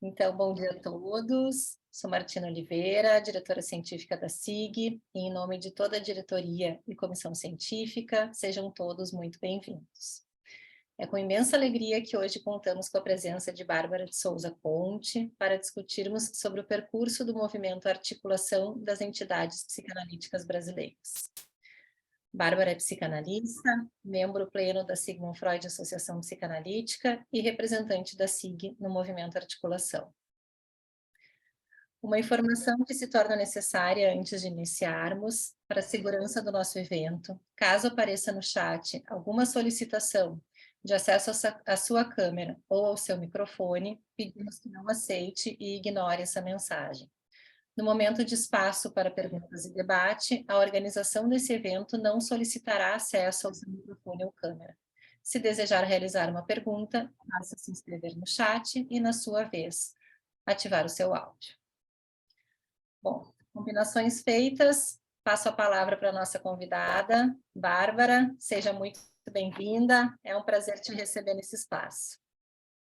Então, bom dia a todos. Sou Martina Oliveira, diretora científica da SIG, e em nome de toda a diretoria e comissão científica, sejam todos muito bem-vindos. É com imensa alegria que hoje contamos com a presença de Bárbara de Souza Conte para discutirmos sobre o percurso do movimento Articulação das Entidades Psicanalíticas Brasileiras. Bárbara é psicanalista, membro pleno da Sigmund Freud Associação Psicanalítica e representante da SIG no movimento Articulação. Uma informação que se torna necessária antes de iniciarmos, para a segurança do nosso evento, caso apareça no chat alguma solicitação de acesso à sua câmera ou ao seu microfone, pedimos que não aceite e ignore essa mensagem. No momento de espaço para perguntas e debate, a organização desse evento não solicitará acesso ao seu microfone ou câmera. Se desejar realizar uma pergunta, basta se inscrever no chat e, na sua vez, ativar o seu áudio. Bom, combinações feitas, passo a palavra para a nossa convidada, Bárbara. Seja muito bem-vinda, é um prazer te receber nesse espaço.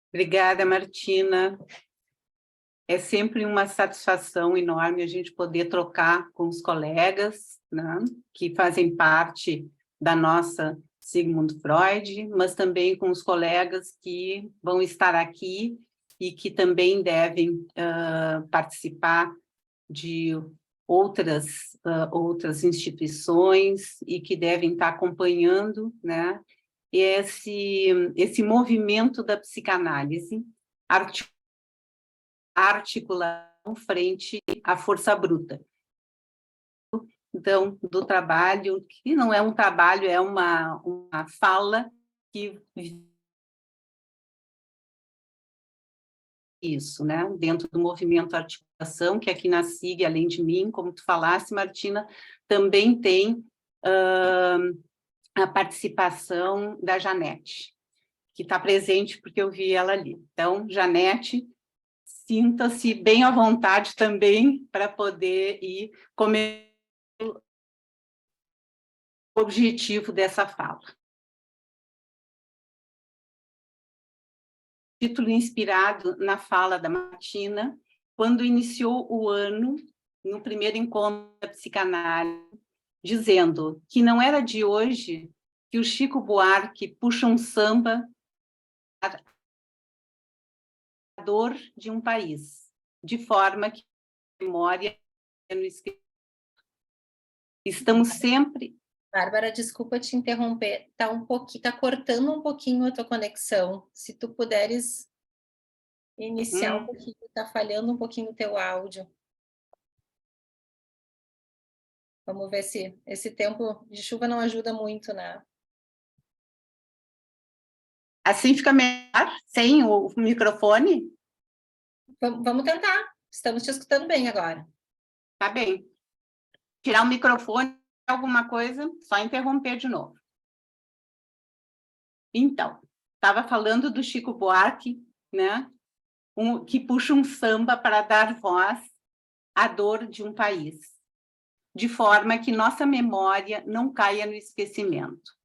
Obrigada, Martina. É sempre uma satisfação enorme a gente poder trocar com os colegas, né, que fazem parte da nossa Sigmund Freud, mas também com os colegas que vão estar aqui e que também devem participar de outras instituições e que devem estar acompanhando, né, esse movimento da psicanálise articulação frente à força bruta. Então, do trabalho, que não é um trabalho, é uma fala que isso, né? Dentro do movimento articulação, que aqui na SIG, além de mim, como tu falasse, Martina, também tem a participação da Janete, que está presente porque eu vi ela ali. Então, Janete, sinta-se bem à vontade também para poder ir comer o objetivo dessa fala. Título inspirado na fala da Martina, quando iniciou o ano, no primeiro encontro da psicanálise, dizendo que não era de hoje que o Chico Buarque puxa um samba a dor de um país, de forma que a memória no esquecimento. Estamos sempre... Bárbara, desculpa te interromper, tá cortando um pouquinho a tua conexão. Se tu puderes iniciar um pouquinho, tá falhando um pouquinho o teu áudio. Vamos ver se esse tempo de chuva não ajuda muito, né? Assim fica melhor, sem o microfone? Vamos tentar. Estamos te escutando bem agora. Tá bem. Tirar o microfone, alguma coisa, só interromper de novo. Então, estava falando do Chico Buarque, né? Que puxa um samba para dar voz à dor de um país, de forma que nossa memória não caia no esquecimento.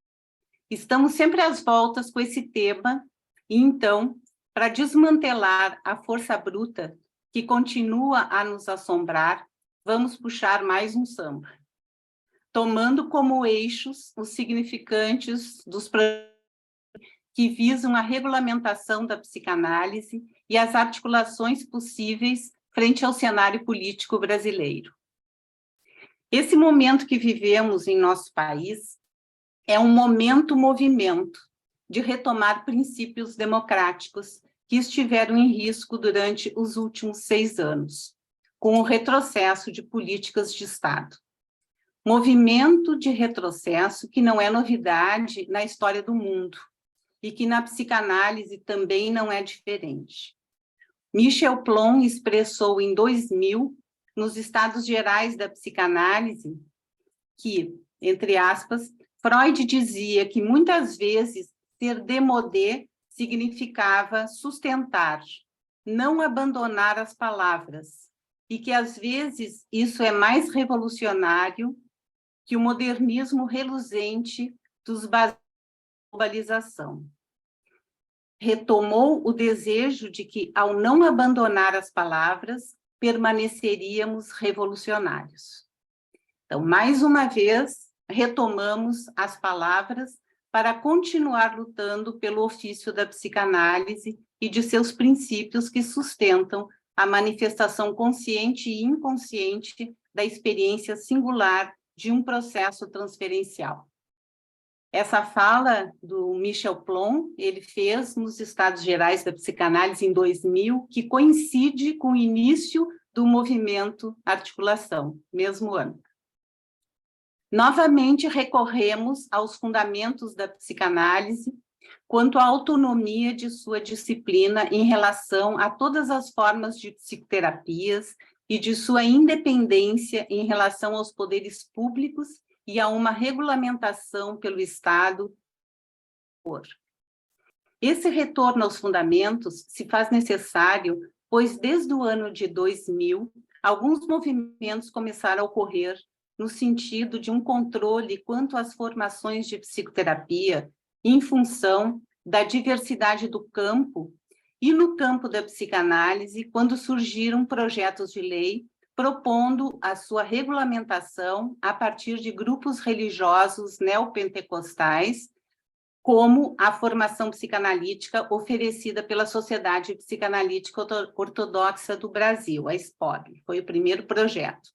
Estamos sempre às voltas com esse tema, e então, para desmantelar a força bruta que continua a nos assombrar, vamos puxar mais um samba, tomando como eixos os significantes dos que visam a regulamentação da psicanálise e as articulações possíveis frente ao cenário político brasileiro. Esse momento que vivemos em nosso país é um movimento de retomar princípios democráticos que estiveram em risco durante os últimos 6 anos, com o retrocesso de políticas de Estado. Movimento de retrocesso que não é novidade na história do mundo e que na psicanálise também não é diferente. Michel Plon expressou em 2000, nos Estados Gerais da Psicanálise, que, entre aspas, Freud dizia que muitas vezes ser démodé significava sustentar, não abandonar as palavras, e que às vezes isso é mais revolucionário que o modernismo reluzente dos bases da globalização. retomou o desejo de que, ao não abandonar as palavras, permaneceríamos revolucionários. Então, mais uma vez, retomamos as palavras para continuar lutando pelo ofício da psicanálise e de seus princípios que sustentam a manifestação consciente e inconsciente da experiência singular de um processo transferencial. Essa fala do Michel Plon, ele fez nos Estados Gerais da Psicanálise em 2000, que coincide com o início do movimento Articulação, mesmo ano. Novamente, recorremos aos fundamentos da psicanálise quanto à autonomia de sua disciplina em relação a todas as formas de psicoterapias e de sua independência em relação aos poderes públicos e a uma regulamentação pelo Estado. Esse retorno aos fundamentos se faz necessário, pois desde o ano de 2000, alguns movimentos começaram a ocorrer no sentido de um controle quanto às formações de psicoterapia em função da diversidade do campo e no campo da psicanálise, quando surgiram projetos de lei propondo a sua regulamentação a partir de grupos religiosos neopentecostais, como a formação psicanalítica oferecida pela Sociedade Psicanalítica Ortodoxa do Brasil, a SPOB. Foi o primeiro projeto.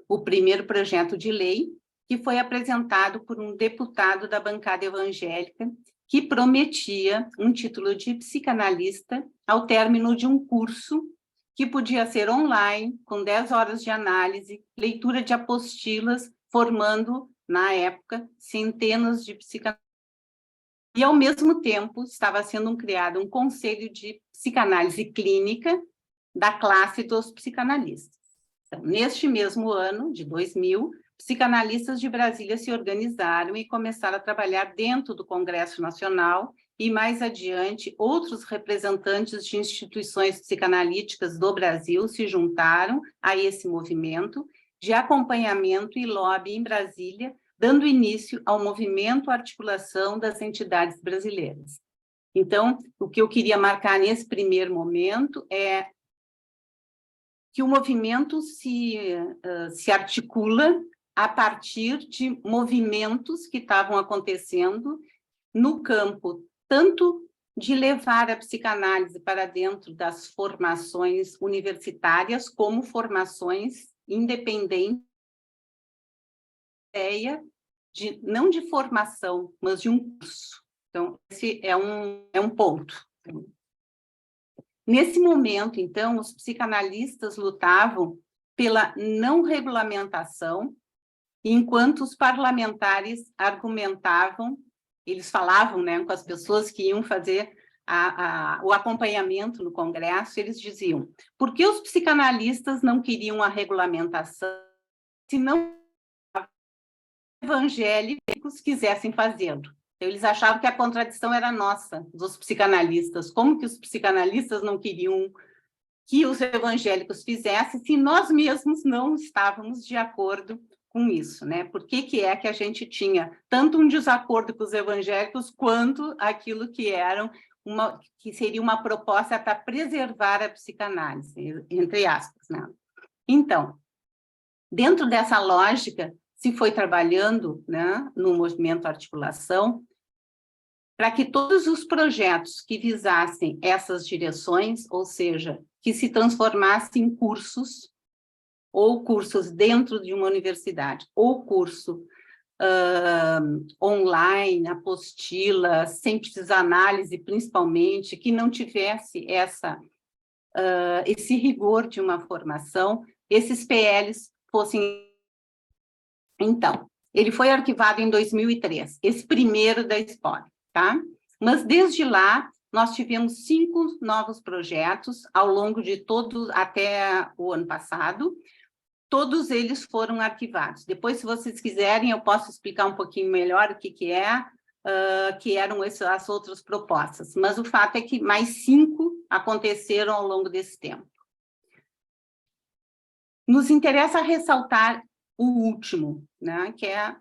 O primeiro projeto de lei, que foi apresentado por um deputado da bancada evangélica, que prometia um título de psicanalista ao término de um curso que podia ser online, com 10 horas de análise, leitura de apostilas, formando, na época, centenas de psicanalistas. E, ao mesmo tempo, estava sendo criado um conselho de psicanálise clínica da classe dos psicanalistas. Então, neste mesmo ano, de 2000, psicanalistas de Brasília se organizaram e começaram a trabalhar dentro do Congresso Nacional e, mais adiante, outros representantes de instituições psicanalíticas do Brasil se juntaram a esse movimento de acompanhamento e lobby em Brasília, dando início ao movimento Articulação das Entidades Brasileiras. Então, o que eu queria marcar nesse primeiro momento é que o movimento se articula a partir de movimentos que estavam acontecendo no campo, tanto de levar a psicanálise para dentro das formações universitárias, como formações independentes, ideia de, não de formação, mas de um curso. Então, esse é um ponto. Nesse momento, então, os psicanalistas lutavam pela não regulamentação, enquanto os parlamentares argumentavam, eles falavam, né, com as pessoas que iam fazer o acompanhamento no Congresso, eles diziam, por que os psicanalistas não queriam a regulamentação se não evangélicos quisessem fazê-lo? Então, eles achavam que a contradição era nossa, dos psicanalistas. Como que os psicanalistas não queriam que os evangélicos fizessem se nós mesmos não estávamos de acordo com isso, né? Por que é que a gente tinha tanto um desacordo com os evangélicos quanto aquilo que que seria uma proposta para preservar a psicanálise, entre aspas, né? Então, dentro dessa lógica, se foi trabalhando, né, no movimento Articulação, para que todos os projetos que visassem essas direções, ou seja, que se transformassem em cursos, ou cursos dentro de uma universidade, ou curso online, apostila, sem precisar análise, principalmente, que não tivesse esse rigor de uma formação, esses PLs fossem... Então, ele foi arquivado em 2003, esse primeiro da SPOB, tá? Mas, desde lá, nós tivemos 5 novos projetos ao longo de todos, até o ano passado. Todos eles foram arquivados. Depois, se vocês quiserem, eu posso explicar um pouquinho melhor o que eram as outras propostas. Mas o fato é que mais 5 aconteceram ao longo desse tempo. Nos interessa ressaltar o último, né, que é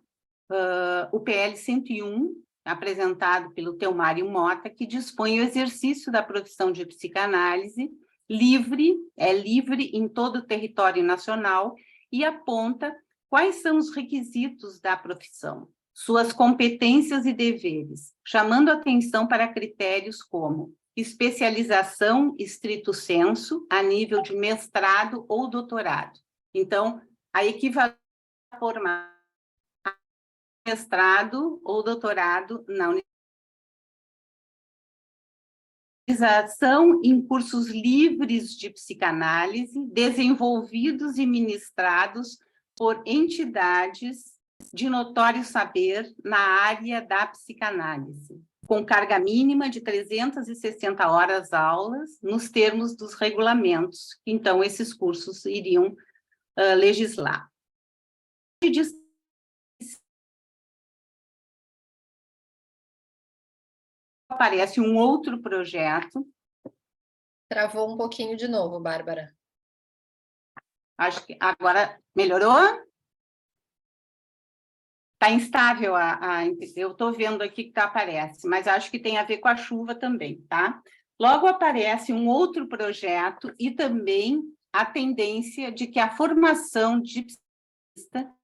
o PL 101, apresentado pelo Telmário Mota, que dispõe o exercício da profissão de psicanálise livre em todo o território nacional e aponta quais são os requisitos da profissão, suas competências e deveres, chamando atenção para critérios como especialização estrito sensu, a nível de mestrado ou doutorado. Então, a equivalência a formar mestrado ou doutorado na universidade, em cursos livres de psicanálise, desenvolvidos e ministrados por entidades de notório saber na área da psicanálise, com carga mínima de 360 horas aulas, nos termos dos regulamentos, que então esses cursos iriam legislar. Aparece um outro projeto. Travou um pouquinho de novo, Bárbara. Acho que agora melhorou? Está instável, eu estou vendo aqui que aparece, mas acho que tem a ver com a chuva também, tá? Logo aparece um outro projeto e também a tendência de que a formação de psicanalista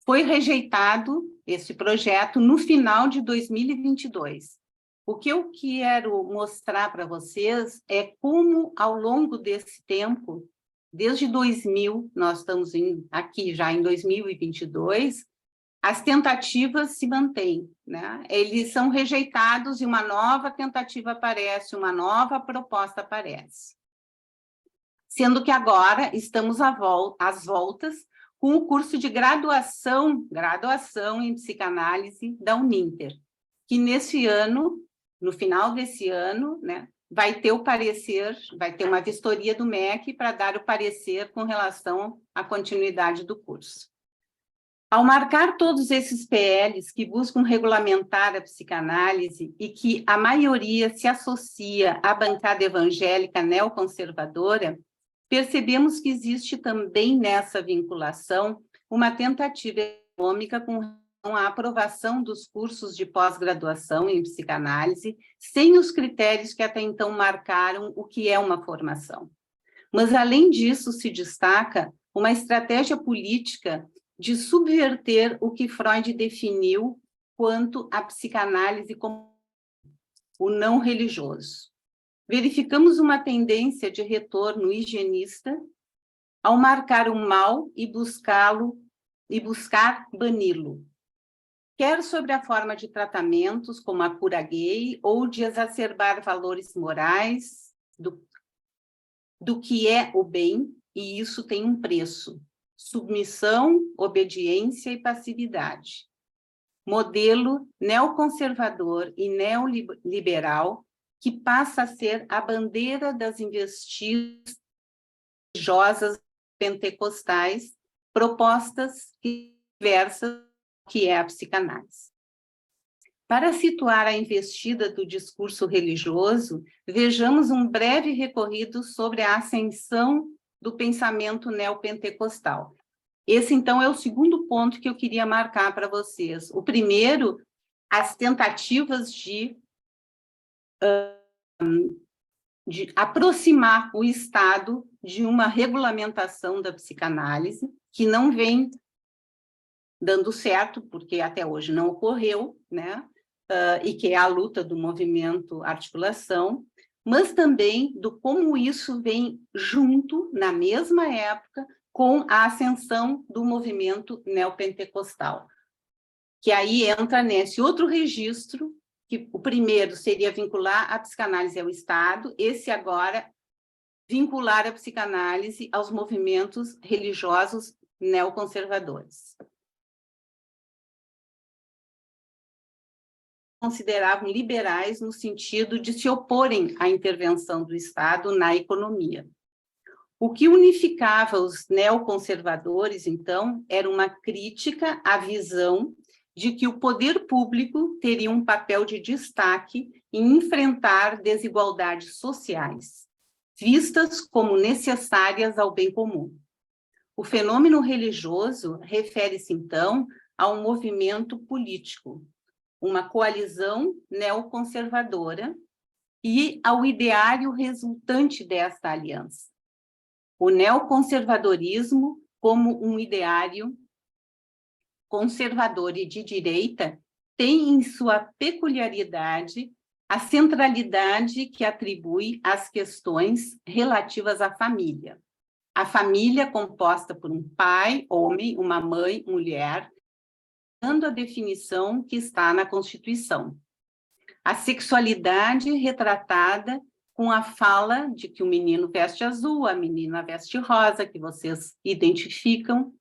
foi rejeitado, esse projeto, no final de 2022. O que eu quero mostrar para vocês é como, ao longo desse tempo, desde 2000, nós estamos aqui já em 2022, as tentativas se mantêm, né? Eles são rejeitados e uma nova tentativa aparece, uma nova proposta aparece. Sendo que agora estamos às voltas com o curso de graduação em psicanálise da Uninter, que nesse ano, no final desse ano, né, vai ter o parecer, vai ter uma vistoria do MEC para dar o parecer com relação à continuidade do curso. Ao marcar todos esses PLs que buscam regulamentar a psicanálise e que a maioria se associa à bancada evangélica neoconservadora, percebemos que existe também nessa vinculação uma tentativa econômica com a aprovação dos cursos de pós-graduação em psicanálise, sem os critérios que até então marcaram o que é uma formação. Mas, além disso, se destaca uma estratégia política de subverter o que Freud definiu quanto à psicanálise como o não religioso. Verificamos uma tendência de retorno higienista ao marcar o mal e buscar bani-lo, quer sobre a forma de tratamentos, como a cura gay, ou de exacerbar valores morais do que é o bem, e isso tem um preço: submissão, obediência e passividade. Modelo neoconservador e neoliberal que passa a ser a bandeira das investidas religiosas pentecostais, propostas diversas que é a psicanálise. Para situar a investida do discurso religioso, vejamos um breve recorrido sobre a ascensão do pensamento neopentecostal. Esse, então, é o segundo ponto que eu queria marcar para vocês. O primeiro, as tentativas de aproximar o Estado de uma regulamentação da psicanálise, que não vem dando certo, porque até hoje não ocorreu, né? E que é a luta do movimento articulação, mas também do como isso vem junto, na mesma época, com a ascensão do movimento neopentecostal, que aí entra nesse outro registro, que o primeiro seria vincular a psicanálise ao Estado, esse agora vincular a psicanálise aos movimentos religiosos neoconservadores. Consideravam liberais no sentido de se oporem à intervenção do Estado na economia. O que unificava os neoconservadores, então, era uma crítica à visão de que o poder público teria um papel de destaque em enfrentar desigualdades sociais, vistas como necessárias ao bem comum. O fenômeno religioso refere-se, então, a um movimento político, uma coalizão neoconservadora e ao ideário resultante desta aliança. O neoconservadorismo, como um ideário conservador e de direita, tem em sua peculiaridade a centralidade que atribui às questões relativas à família. A família composta por um pai, homem, uma mãe, mulher, dando a definição que está na Constituição. A sexualidade retratada com a fala de que o menino veste azul, a menina veste rosa, que vocês identificam,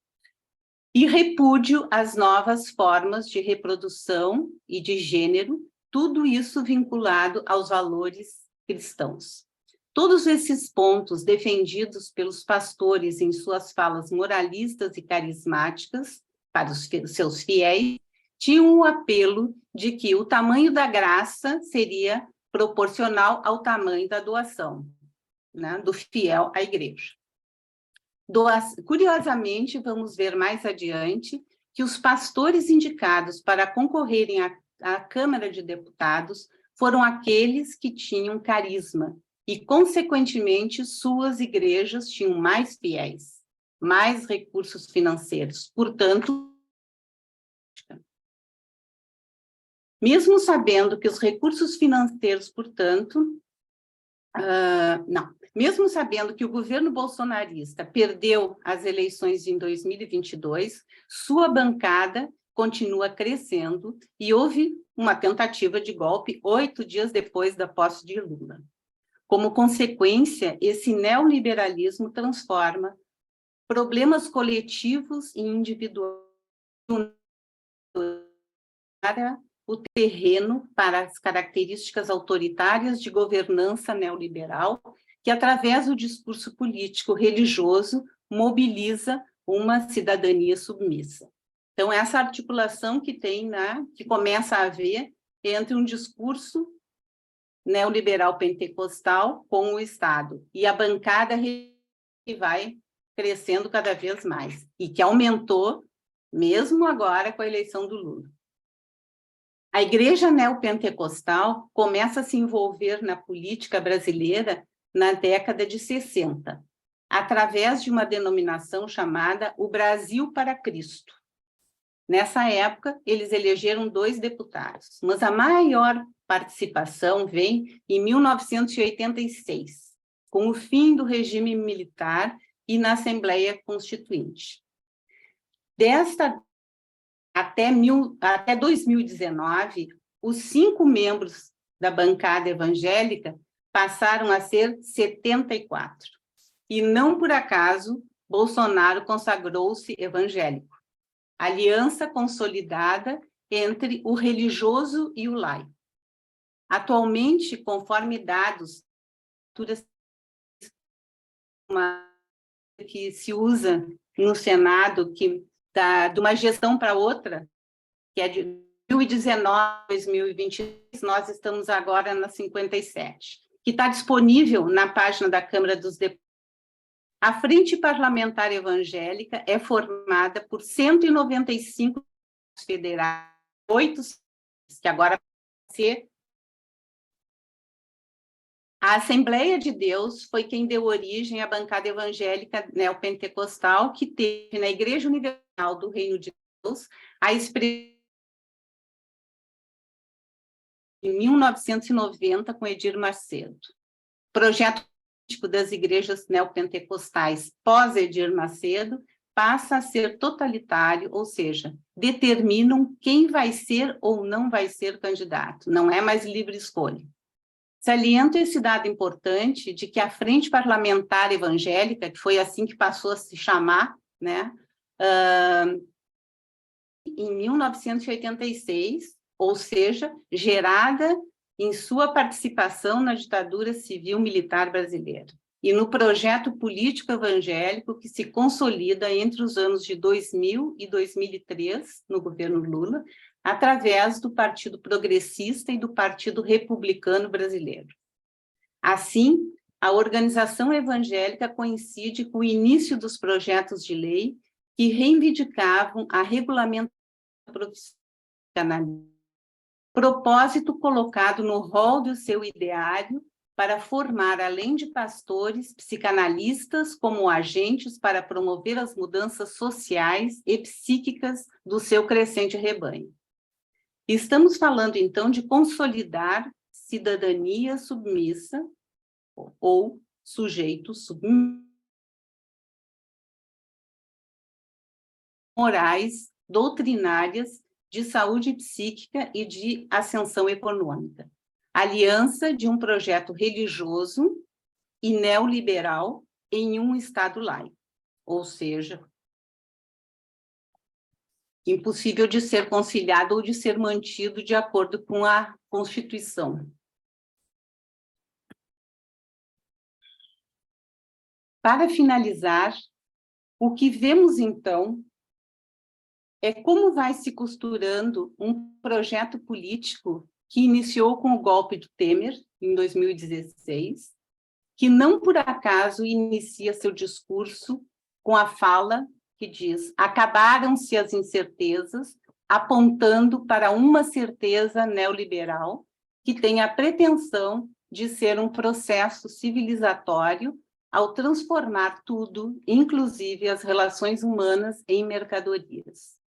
e repúdio às novas formas de reprodução e de gênero, tudo isso vinculado aos valores cristãos. Todos esses pontos defendidos pelos pastores em suas falas moralistas e carismáticas para os seus fiéis tinham o apelo de que o tamanho da graça seria proporcional ao tamanho da doação, né, do fiel à igreja. Curiosamente, vamos ver mais adiante que os pastores indicados para concorrerem à Câmara de Deputados foram aqueles que tinham carisma e, consequentemente, suas igrejas tinham mais fiéis, mais recursos financeiros. Portanto, mesmo sabendo que os recursos financeiros, portanto, mesmo sabendo que o governo bolsonarista perdeu as eleições em 2022, sua bancada continua crescendo e houve uma tentativa de golpe 8 dias depois da posse de Lula. Como consequência, esse neoliberalismo transforma problemas coletivos e individuais para o terreno para as características autoritárias de governança neoliberal, que, através do discurso político religioso, mobiliza uma cidadania submissa. Então, essa articulação que tem, que começa a haver entre um discurso neoliberal pentecostal com o Estado, e a bancada que vai crescendo cada vez mais, e que aumentou mesmo agora com a eleição do Lula. A igreja neopentecostal começa a se envolver na política brasileira na década de 60, através de uma denominação chamada O Brasil para Cristo. Nessa época, eles elegeram 2 deputados, mas a maior participação vem em 1986, com o fim do regime militar e na Assembleia Constituinte. Até 2019, os 5 membros da bancada evangélica passaram a ser 74. E não por acaso, Bolsonaro consagrou-se evangélico. Aliança consolidada entre o religioso e o laico. Atualmente, conforme dados que se usa no Senado, que de uma gestão para outra, que é de 2019, 2023, nós estamos agora na 57, que está disponível na página da Câmara dos Deputados. A Frente Parlamentar Evangélica é formada por 195 federais, 8 que agora vai ser. A Assembleia de Deus foi quem deu origem à bancada evangélica neopentecostal, que teve na Igreja Universal do Reino de Deus a expressão em 1990 com Edir Macedo. Projeto político das igrejas neopentecostais pós-Edir Macedo passa a ser totalitário, ou seja, determinam quem vai ser ou não vai ser candidato, não é mais livre escolha. Saliento esse dado importante de que a Frente Parlamentar Evangélica, que foi assim que passou a se chamar, em 1986, ou seja, gerada em sua participação na ditadura civil-militar brasileira, e no projeto político evangélico que se consolida entre os anos de 2000 e 2003, no governo Lula, através do Partido Progressista e do Partido Republicano Brasileiro. Assim, a organização evangélica coincide com o início dos projetos de lei que reivindicavam a regulamentação profissional, propósito colocado no rol do seu ideário para formar, além de pastores, psicanalistas como agentes para promover as mudanças sociais e psíquicas do seu crescente rebanho. Estamos falando, então, de consolidar cidadania submissa ou sujeito submisso, morais, doutrinárias, de saúde psíquica e de ascensão econômica. Aliança de um projeto religioso e neoliberal em um Estado laico, ou seja, impossível de ser conciliado ou de ser mantido de acordo com a Constituição. Para finalizar, o que vemos, então, é como vai se costurando um projeto político que iniciou com o golpe do Temer, em 2016, que não por acaso inicia seu discurso com a fala que diz: acabaram-se as incertezas, apontando para uma certeza neoliberal que tem a pretensão de ser um processo civilizatório ao transformar tudo, inclusive as relações humanas, em mercadorias.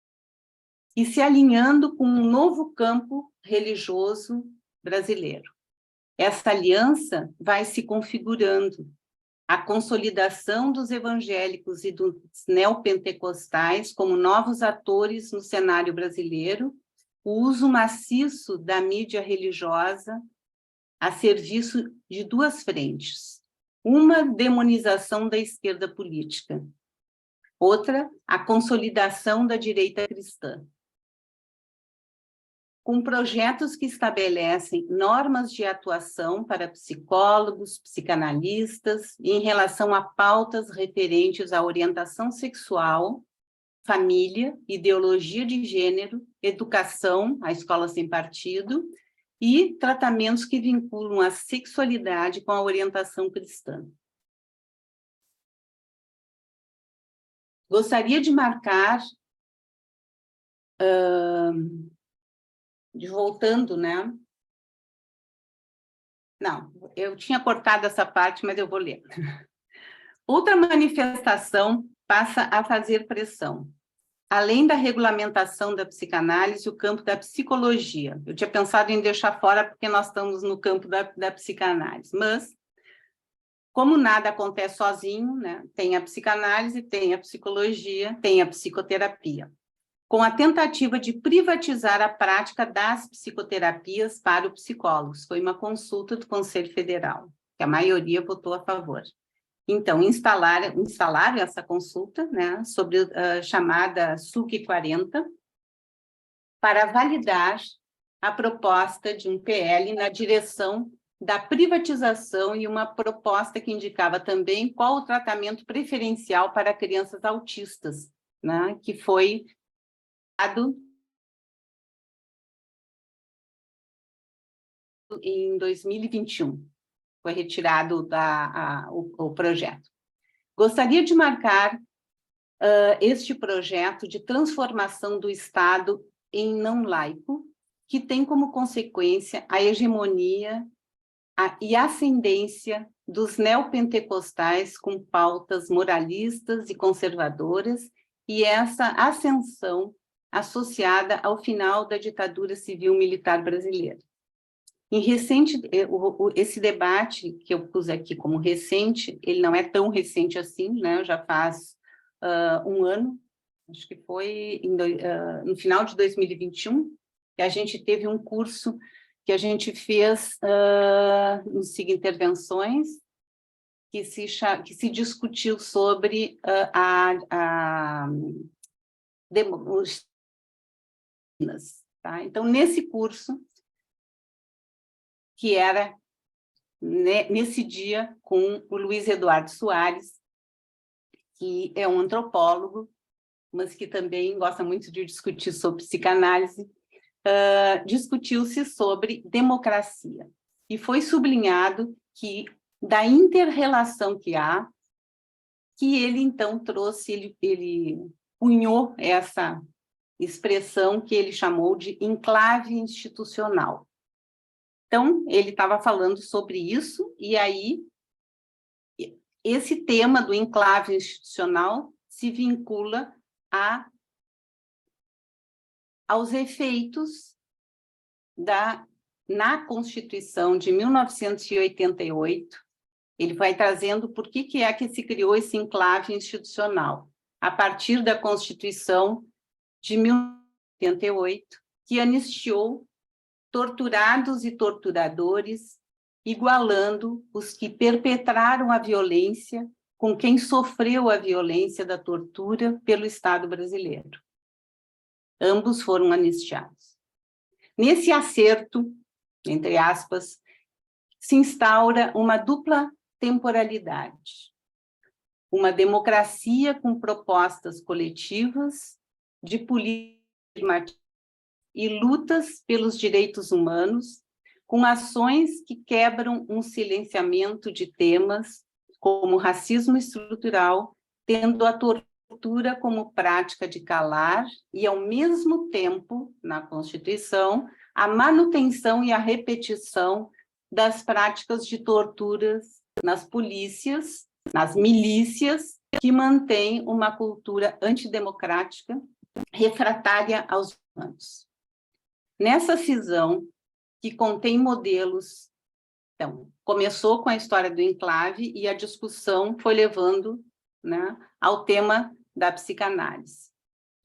E se alinhando com um novo campo religioso brasileiro. Essa aliança vai se configurando. A consolidação dos evangélicos e dos neopentecostais como novos atores no cenário brasileiro, o uso maciço da mídia religiosa a serviço de duas frentes. Uma, demonização da esquerda política. Outra, a consolidação da direita cristã. Com projetos que estabelecem normas de atuação para psicólogos, psicanalistas, em relação a pautas referentes à orientação sexual, família, ideologia de gênero, educação, a escola sem partido, e tratamentos que vinculam a sexualidade com a orientação cristã. Gostaria de marcar... voltando, né? Não, eu tinha cortado essa parte, mas eu vou ler. Outra manifestação passa a fazer pressão. Além da regulamentação da psicanálise, o campo da psicologia. Eu tinha pensado em deixar fora porque nós estamos no campo da psicanálise, mas como nada acontece sozinho, né? Tem a psicanálise, tem a psicologia, tem a psicoterapia, com a tentativa de privatizar a prática das psicoterapias para os psicólogos. Foi uma consulta do Conselho Federal, que a maioria votou a favor. Então, instalaram essa consulta, né, sobre a chamada SUC 40, para validar a proposta de um PL na direção da privatização e uma proposta que indicava também qual o tratamento preferencial para crianças autistas, né, que foi em 2021, foi retirado o projeto. Gostaria de marcar este projeto de transformação do Estado em não laico, que tem como consequência a hegemonia e ascendência dos neopentecostais com pautas moralistas e conservadoras, e essa ascensão associada ao final da ditadura civil-militar brasileira. Esse debate que eu pus aqui como recente, ele não é tão recente assim, né? Já faz um ano, acho que foi no final de 2021, que a gente teve um curso que a gente fez no SIG Intervenções, que se discutiu sobre tá? Então, nesse curso, que era nesse dia com o Luiz Eduardo Soares, que é um antropólogo, mas que também gosta muito de discutir sobre psicanálise, discutiu-se sobre democracia. E foi sublinhado que da inter-relação que há, que ele, então, trouxe, ele cunhou essa expressão que ele chamou de enclave institucional. Então, ele estava falando sobre isso, e aí esse tema do enclave institucional se vincula aos efeitos na Constituição de 1988. Ele vai trazendo por que se criou esse enclave institucional, a partir da Constituição de 1988, que anistiou torturados e torturadores, igualando os que perpetraram a violência com quem sofreu a violência da tortura pelo Estado brasileiro. Ambos foram anistiados. Nesse acerto, entre aspas, se instaura uma dupla temporalidade. Uma democracia com propostas coletivas de política e lutas pelos direitos humanos, com ações que quebram um silenciamento de temas como racismo estrutural, tendo a tortura como prática de calar e, ao mesmo tempo, na Constituição, a manutenção e a repetição das práticas de torturas nas polícias, nas milícias, que mantêm uma cultura antidemocrática, refratária aos humanos. Nessa cisão, que contém modelos, então, começou com a história do enclave e a discussão foi levando, né, ao tema da psicanálise.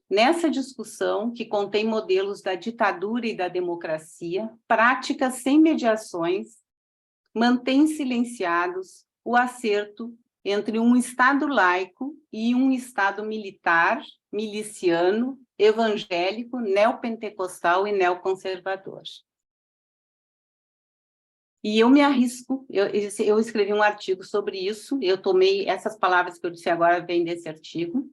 Nessa discussão, que contém modelos da ditadura e da democracia, práticas sem mediações, mantém silenciados o acerto entre um Estado laico e um Estado militar, miliciano, evangélico, neopentecostal e neoconservador. E eu me arrisco, eu escrevi um artigo sobre isso, eu tomei essas palavras que eu disse agora, vêm desse artigo,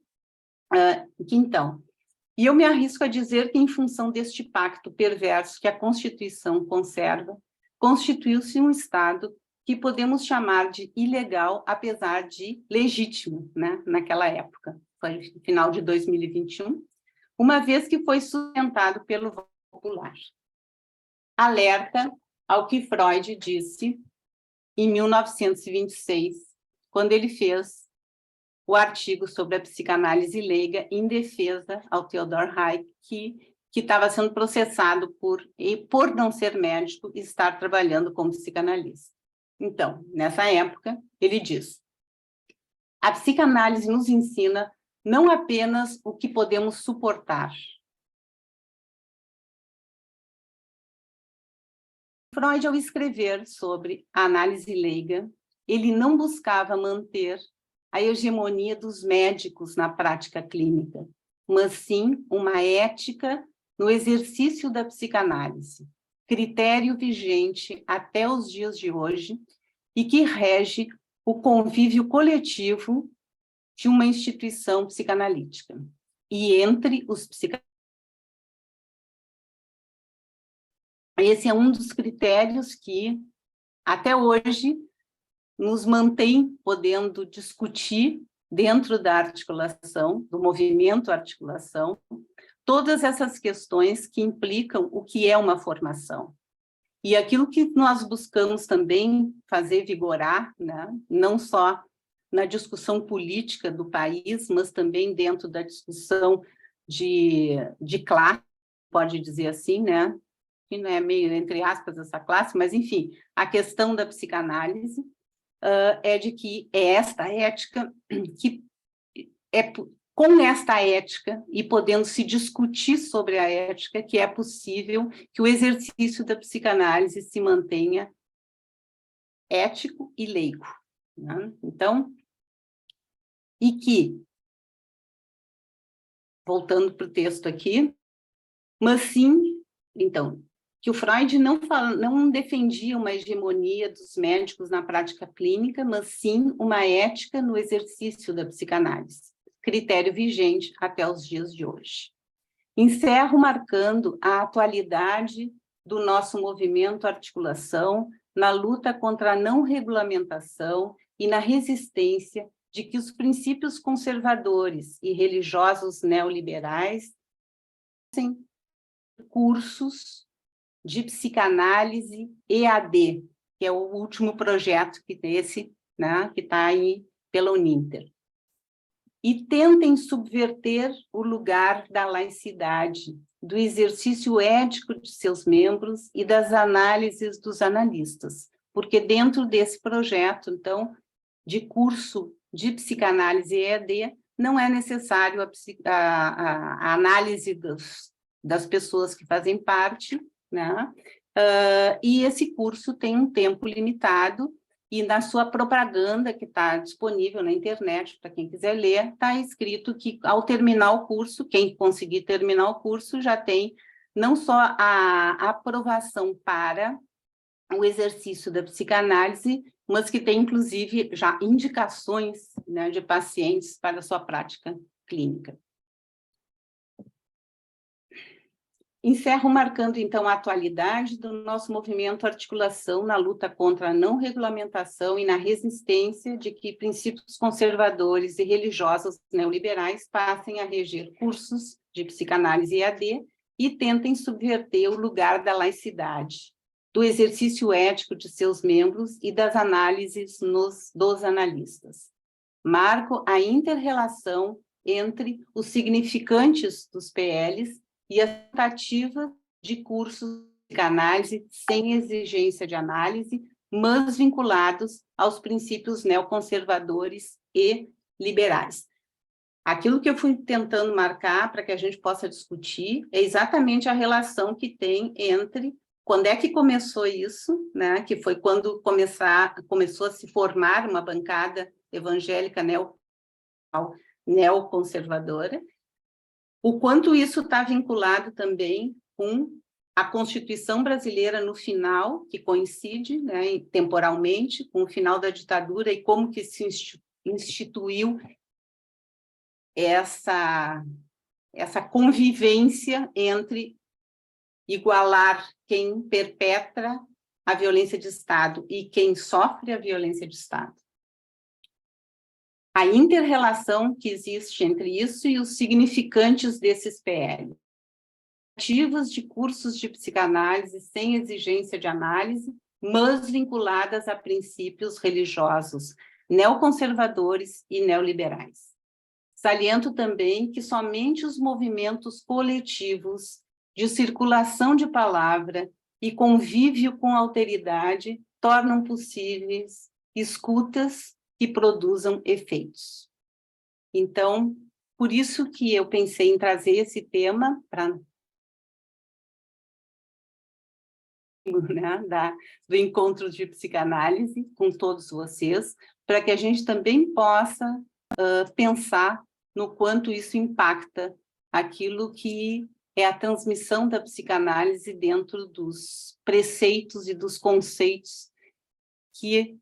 e eu me arrisco a dizer que, em função deste pacto perverso que a Constituição conserva, constituiu-se um Estado que podemos chamar de ilegal, apesar de legítimo, né, naquela época, foi no final de 2021, uma vez que foi sustentado pelo voto popular. Alerta ao que Freud disse em 1926, quando ele fez o artigo sobre a psicanálise leiga em defesa ao Theodor Hayek, que estava sendo processado por não ser médico e estar trabalhando como psicanalista. Então, nessa época, ele diz: a psicanálise nos ensina não apenas o que podemos suportar. Freud, ao escrever sobre a análise leiga, ele não buscava manter a hegemonia dos médicos na prática clínica, mas sim uma ética no exercício da psicanálise, critério vigente até os dias de hoje e que rege o convívio coletivo de uma instituição psicanalítica. E entre os psicanalistas, esse é um dos critérios que, até hoje, nos mantém podendo discutir dentro da articulação, do movimento articulação, todas essas questões que implicam o que é uma formação. E aquilo que nós buscamos também fazer vigorar, né, não só na discussão política do país, mas também dentro da discussão de classe, pode dizer assim, né, que não é meio, entre aspas, essa classe, mas, enfim, a questão da psicanálise é de que é esta ética que é com esta ética e podendo se discutir sobre a ética que é possível que o exercício da psicanálise se mantenha ético e leigo, né? Então, e que, voltando para o texto aqui, mas sim, então, que o Freud não defendia uma hegemonia dos médicos na prática clínica, mas sim uma ética no exercício da psicanálise, critério vigente até os dias de hoje. Encerro marcando a atualidade do nosso movimento articulação na luta contra a não regulamentação e na resistência de que os princípios conservadores e religiosos neoliberais cursos de psicanálise EAD, que é o último projeto que está aí pela Uninter. E tentem subverter o lugar da laicidade, do exercício ético de seus membros e das análises dos analistas, porque dentro desse projeto, então, de curso de psicanálise EAD, não é necessário a análise das pessoas que fazem parte, né? E esse curso tem um tempo limitado, e na sua propaganda, que está disponível na internet, para quem quiser ler, está escrito que, ao terminar o curso, quem conseguir terminar o curso já tem não só a aprovação para o exercício da psicanálise, mas que tem, inclusive, já indicações, né, de pacientes para a sua prática clínica. Encerro marcando, então, a atualidade do nosso movimento Articulação na luta contra a não regulamentação e na resistência de que princípios conservadores e religiosos neoliberais passem a reger cursos de psicanálise EAD e tentem subverter o lugar da laicidade, do exercício ético de seus membros e das análises dos analistas. Marco a inter-relação entre os significantes dos PLs e a tentativa de cursos de psicanálise sem exigência de análise, mas vinculados aos princípios neoconservadores e liberais. Aquilo que eu fui tentando marcar para que a gente possa discutir é exatamente a relação que tem entre quando é que começou isso, né? Que foi quando começou a se formar uma bancada evangélica neoconservadora, o quanto isso está vinculado também com a Constituição brasileira no final, que coincide, né, temporalmente com o final da ditadura, e como que se instituiu essa convivência entre igualar quem perpetra a violência de Estado e quem sofre a violência de Estado. A inter-relação que existe entre isso e os significantes desses PL. Ativas de cursos de psicanálise sem exigência de análise, mas vinculadas a princípios religiosos, neoconservadores e neoliberais. Saliento também que somente os movimentos coletivos de circulação de palavra e convívio com alteridade tornam possíveis escutas que produzam efeitos. Então, por isso que eu pensei em trazer esse tema do encontro de psicanálise com todos vocês, para que a gente também possa pensar no quanto isso impacta aquilo que é a transmissão da psicanálise dentro dos preceitos e dos conceitos que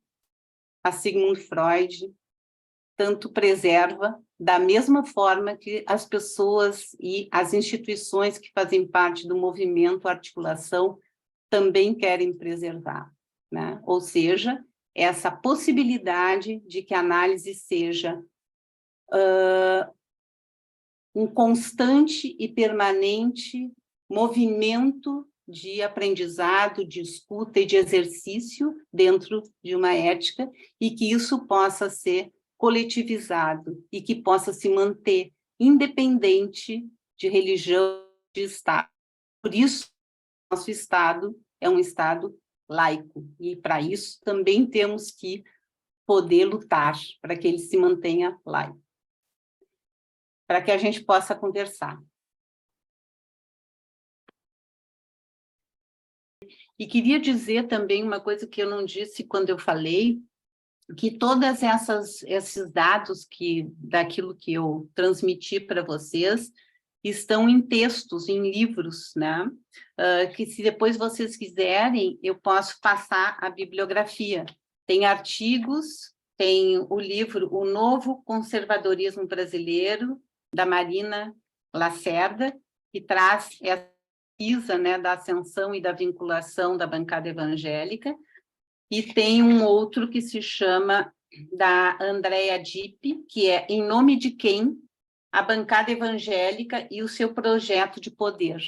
a Sigmund Freud tanto preserva, da mesma forma que as pessoas e as instituições que fazem parte do movimento Articulação também querem preservar, né? Ou seja, essa possibilidade de que a análise seja um constante e permanente movimento de aprendizado, de escuta e de exercício dentro de uma ética, e que isso possa ser coletivizado e que possa se manter independente de religião, de Estado. Por isso, nosso Estado é um Estado laico, e para isso também temos que poder lutar para que ele se mantenha laico, para que a gente possa conversar. E queria dizer também uma coisa que eu não disse quando eu falei, que todos esses dados daquilo que eu transmiti para vocês estão em textos, em livros, né? Que se depois vocês quiserem, eu posso passar a bibliografia. Tem artigos, tem o livro O Novo Conservadorismo Brasileiro, da Marina Lacerda, que traz essa pesquisa, né, da ascensão e da vinculação da bancada evangélica. e tem um outro que se chama, da Andrea Dipp, que é Em Nome de Quem? A Bancada Evangélica e o Seu Projeto de Poder.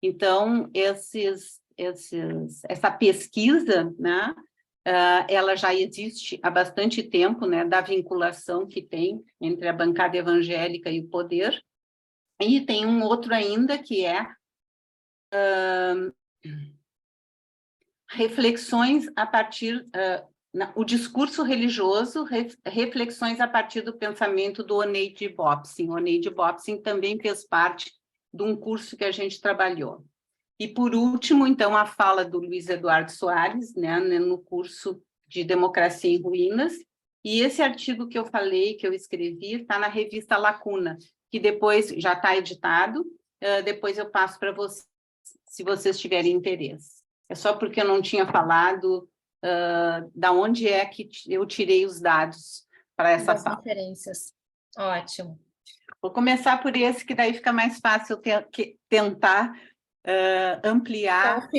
Então, essa pesquisa, né, ela já existe há bastante tempo, né, da vinculação que tem entre a bancada evangélica e o poder. E tem um outro ainda que é reflexões a partir o discurso religioso, reflexões a partir do pensamento do Oneide Bobsin. Oneide Bobsin também fez parte de um curso que a gente trabalhou. E, por último, então, a fala do Luiz Eduardo Soares, né, no curso de Democracia em Ruínas. E esse artigo que eu falei, que eu escrevi, está na revista Lacuna, que depois já está editado, depois eu passo para vocês, se vocês tiverem interesse. É só porque eu não tinha falado da onde é que eu tirei os dados para essa fala. Referências. Ótimo. Vou começar por esse, que daí fica mais fácil tentar ampliar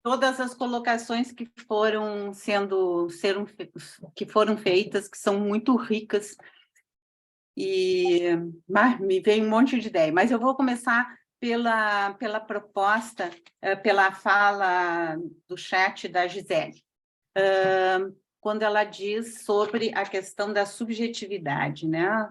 todas as colocações que foram feitas, que são muito ricas, e me veio um monte de ideia, mas eu vou começar pela proposta, pela fala do chat da Gisele, quando ela diz sobre a questão da subjetividade, né?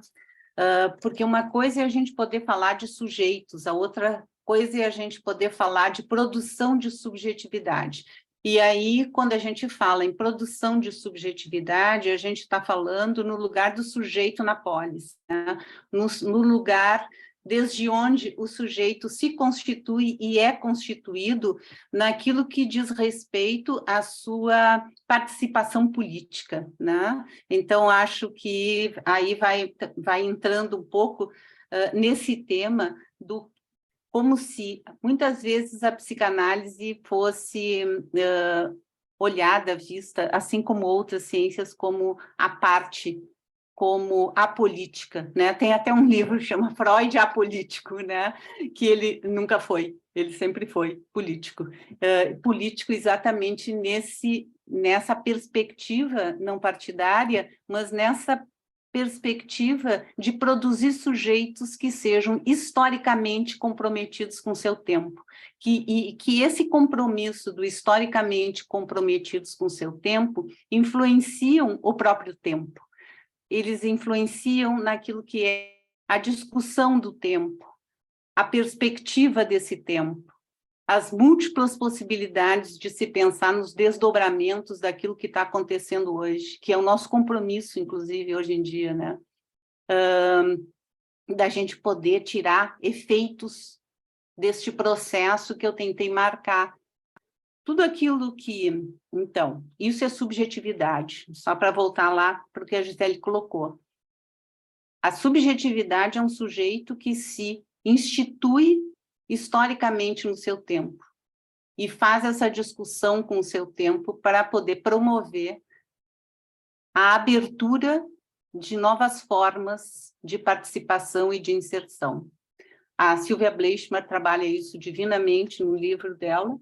Porque uma coisa é a gente poder falar de sujeitos, a outra coisa é a gente poder falar de produção de subjetividade. E aí, quando a gente fala em produção de subjetividade, a gente está falando no lugar do sujeito na polis, né? No lugar desde onde o sujeito se constitui e é constituído naquilo que diz respeito à sua participação política, né? Então, acho que aí vai entrando um pouco nesse tema do como se, muitas vezes, a psicanálise fosse olhada, vista, assim como outras ciências, como a parte, como apolítica, né? Tem até um livro que chama Freud Apolítico, né? Que ele nunca foi, ele sempre foi político. Político exatamente nessa perspectiva não partidária, mas nessa perspectiva de produzir sujeitos que sejam historicamente comprometidos com seu tempo, que esse compromisso do historicamente comprometidos com seu tempo influenciam o próprio tempo. Eles influenciam naquilo que é a discussão do tempo, a perspectiva desse tempo, as múltiplas possibilidades de se pensar nos desdobramentos daquilo que está acontecendo hoje, que é o nosso compromisso, inclusive, hoje em dia, né? Da gente poder tirar efeitos deste processo que eu tentei marcar. Tudo aquilo que... Então, isso é subjetividade, só para voltar lá para o que a Gisele colocou. A subjetividade é um sujeito que se institui historicamente no seu tempo e faz essa discussão com o seu tempo para poder promover a abertura de novas formas de participação e de inserção. A Sylvia Bleichmer trabalha isso divinamente no livro dela,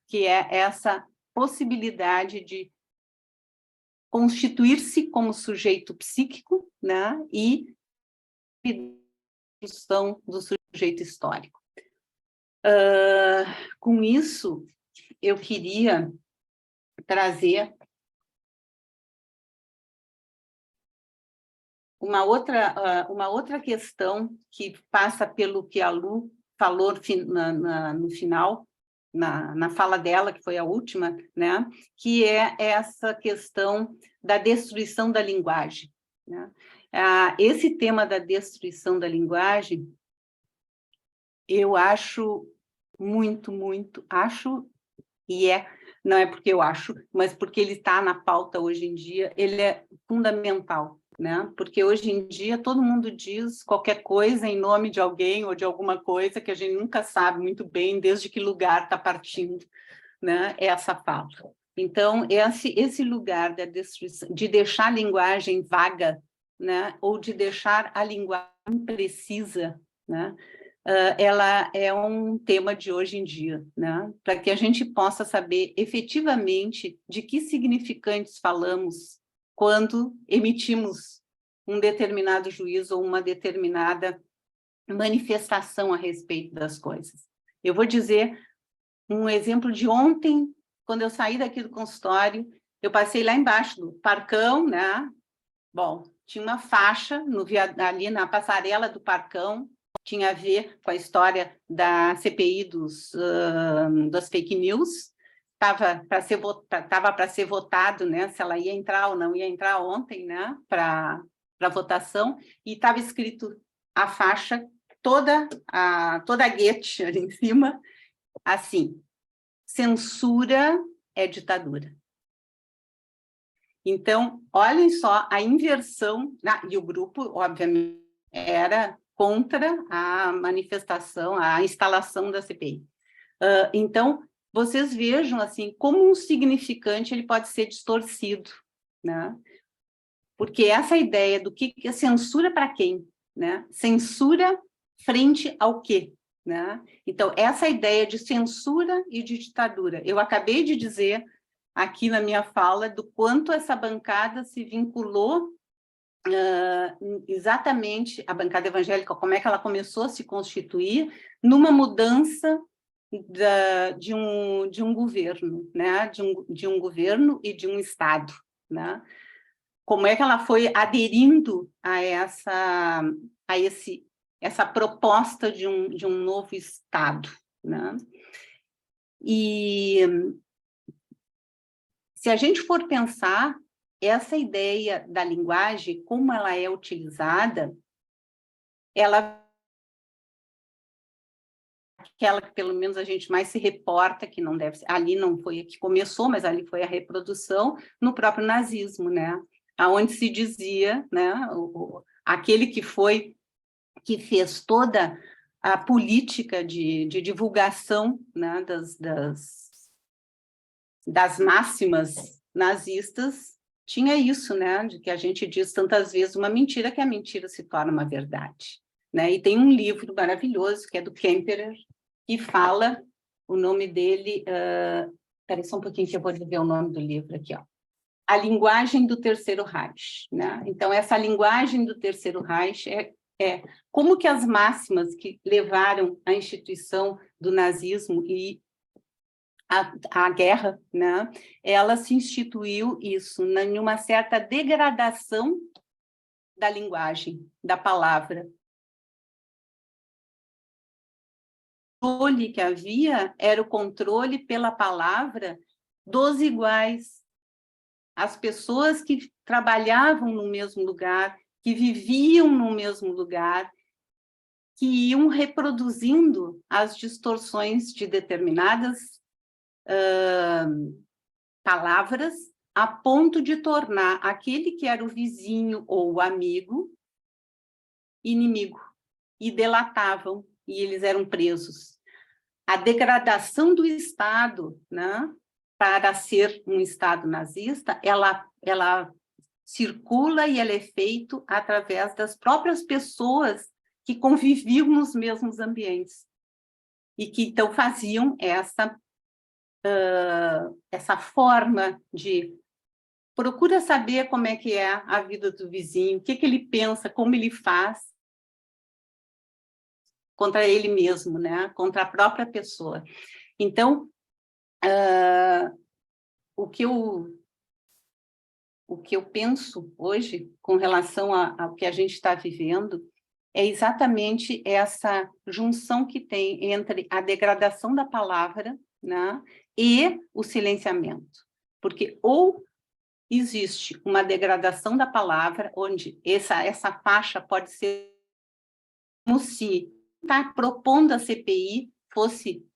que é essa possibilidade de constituir-se como sujeito psíquico, né, e discussão do sujeito histórico. Com isso, eu queria trazer uma outra questão que passa pelo que a Lu falou no final, na fala dela, que foi a última, né? Que é essa questão da destruição da linguagem, né? Esse tema da destruição da linguagem, eu acho acho, e não é porque eu acho, mas porque ele está na pauta hoje em dia, ele é fundamental, né? Porque hoje em dia todo mundo diz qualquer coisa em nome de alguém ou de alguma coisa que a gente nunca sabe muito bem desde que lugar está partindo, né? Essa fala. Então, esse lugar da destruição, de deixar a linguagem vaga, né? Ou de deixar a linguagem imprecisa, né? ela é um tema de hoje em dia, né? Para que a gente possa saber efetivamente de que significantes falamos quando emitimos um determinado juízo ou uma determinada manifestação a respeito das coisas. Eu vou dizer um exemplo de ontem, quando eu saí daqui do consultório, eu passei lá embaixo do Parcão, né? Bom, tinha uma faixa ali na passarela do Parcão, tinha a ver com a história da CPI das fake news, estava para ser votado, né, se ela ia entrar ou não ia entrar ontem, né, para votação, e estava escrito a faixa toda a guete ali em cima, assim: censura é ditadura. Então, olhem só a inversão, e o grupo, obviamente, era contra a manifestação, a instalação da CPI. Então, vocês vejam assim como um significante ele pode ser distorcido, né? Porque essa ideia do que é censura para quem, né? Censura frente ao quê, né? Então, essa ideia de censura e de ditadura, eu acabei de dizer aqui na minha fala do quanto essa bancada se vinculou exatamente, a bancada evangélica, como é que ela começou a se constituir numa mudança de um governo, né? de um governo e de um Estado, né? Como é que ela foi aderindo a essa proposta de um novo Estado, né? E se a gente for pensar, essa ideia da linguagem, como ela é utilizada, ela aquela que pelo menos a gente mais se reporta, que não deve ser, ali não foi a que começou, mas ali foi a reprodução no próprio nazismo, né? Aonde se dizia, né, aquele que fez toda a política de divulgação, né, das máximas nazistas, tinha isso, né, de que a gente diz tantas vezes uma mentira que a mentira se torna uma verdade, né? E tem um livro maravilhoso que é do Kemperer, que fala, o nome dele, espera só um pouquinho que eu vou ver o nome do livro aqui, ó. A linguagem do Terceiro Reich, né? Então, essa linguagem do Terceiro Reich é como que as máximas que levaram a instituição do nazismo e a guerra, né? Ela se instituiu isso, em uma certa degradação da linguagem, da palavra. O controle que havia era o controle pela palavra dos iguais. As pessoas que trabalhavam no mesmo lugar, que viviam no mesmo lugar, que iam reproduzindo as distorções de determinadas palavras, a ponto de tornar aquele que era o vizinho ou o amigo inimigo, e delatavam, e eles eram presos. A degradação do Estado, né, para ser um Estado nazista, ela circula e ela é feita através das próprias pessoas que conviviam nos mesmos ambientes e que, então, faziam essa forma de procura saber como é que é a vida do vizinho, o que ele pensa, como ele faz contra ele mesmo, né? Contra a própria pessoa. Então, o que eu penso hoje com relação ao que a gente está vivendo é exatamente essa junção que tem entre a degradação da palavra, né, e o silenciamento. Porque ou existe uma degradação da palavra, onde essa faixa pode ser como se está propondo a CPI fosse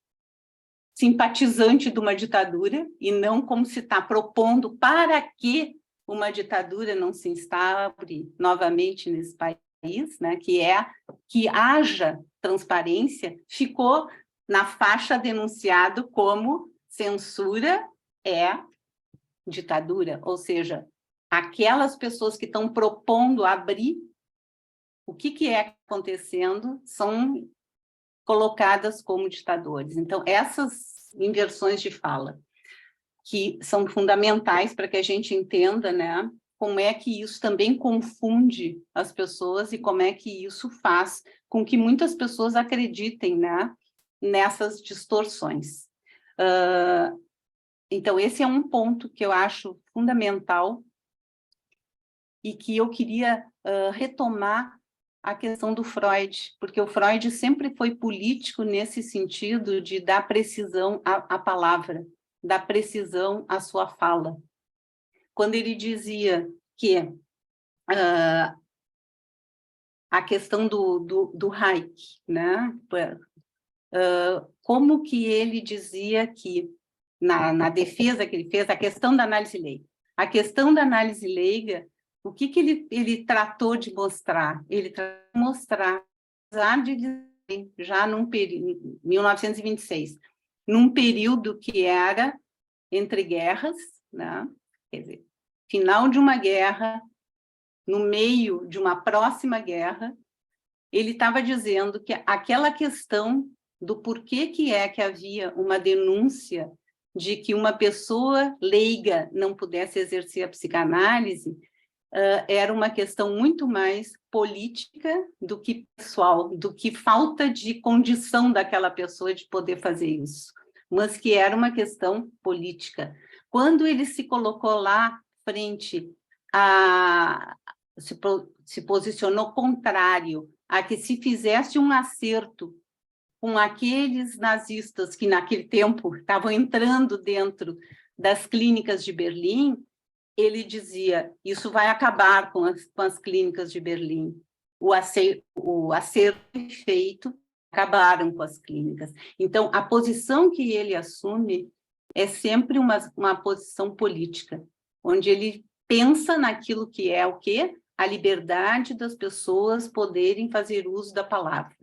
simpatizante de uma ditadura, e não como se está propondo para que uma ditadura não se instaure novamente nesse país, né, que haja transparência, ficou na faixa denunciado como censura é ditadura, ou seja, aquelas pessoas que estão propondo abrir o que é acontecendo são colocadas como ditadores. Então, essas inversões de fala, que são fundamentais para que a gente entenda, né, como é que isso também confunde as pessoas e como é que isso faz com que muitas pessoas acreditem, né, nessas distorções. Então, esse é um ponto que eu acho fundamental e que eu queria retomar a questão do Freud, porque o Freud sempre foi político nesse sentido de dar precisão à palavra, dar precisão à sua fala. Quando ele dizia que a questão do Reich, né? Como que ele dizia que, na defesa que ele fez, a questão da análise leiga. A questão da análise leiga, o que ele tratou de mostrar? Ele tratou de mostrar, apesar de dizer, já num período, 1926, num período que era entre guerras, né? Quer dizer, final de uma guerra, no meio de uma próxima guerra, ele estava dizendo que aquela questão do porquê que é que havia uma denúncia de que uma pessoa leiga não pudesse exercer a psicanálise, era uma questão muito mais política do que pessoal, do que falta de condição daquela pessoa de poder fazer isso, mas que era uma questão política. Quando ele se colocou lá frente a... se posicionou contrário a que se fizesse um acerto com aqueles nazistas que naquele tempo estavam entrando dentro das clínicas de Berlim, ele dizia, isso vai acabar com as clínicas de Berlim. O acerto feito, acabaram com as clínicas. Então, a posição que ele assume é sempre uma posição política, onde ele pensa naquilo que é o quê? A liberdade das pessoas poderem fazer uso da palavra.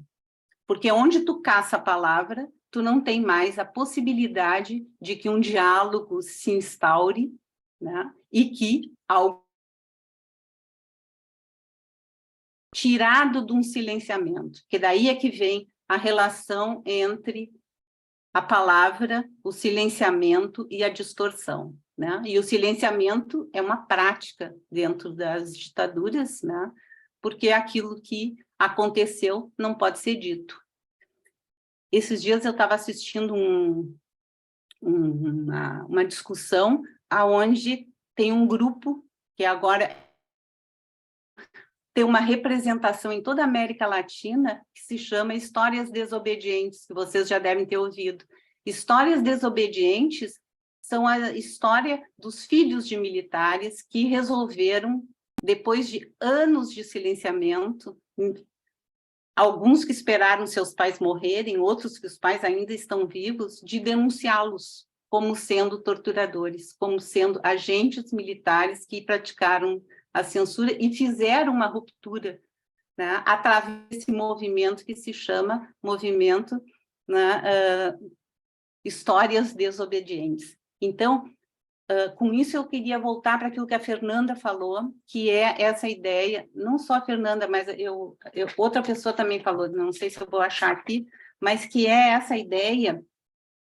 Porque onde tu caça a palavra, tu não tem mais a possibilidade de que um diálogo se instaure, né? E que algo tirado de um silenciamento, que daí é que vem a relação entre a palavra, o silenciamento e a distorção, né? E o silenciamento é uma prática dentro das ditaduras, né? Porque aquilo que aconteceu não pode ser dito. Esses dias eu estava assistindo uma discussão aonde tem um grupo que agora tem uma representação em toda a América Latina que se chama Histórias Desobedientes, que vocês já devem ter ouvido. Histórias Desobedientes são a história dos filhos de militares que resolveram, depois de anos de silenciamento, alguns que esperaram seus pais morrerem, outros que os pais ainda estão vivos, de denunciá-los como sendo torturadores, como sendo agentes militares que praticaram a censura e fizeram uma ruptura, né, através desse movimento que se chama movimento, né, Histórias Desobedientes. Então, com isso eu queria voltar para aquilo que a Fernanda falou, que é essa ideia, não só a Fernanda, mas outra pessoa também falou, não sei se eu vou achar aqui, mas que é essa ideia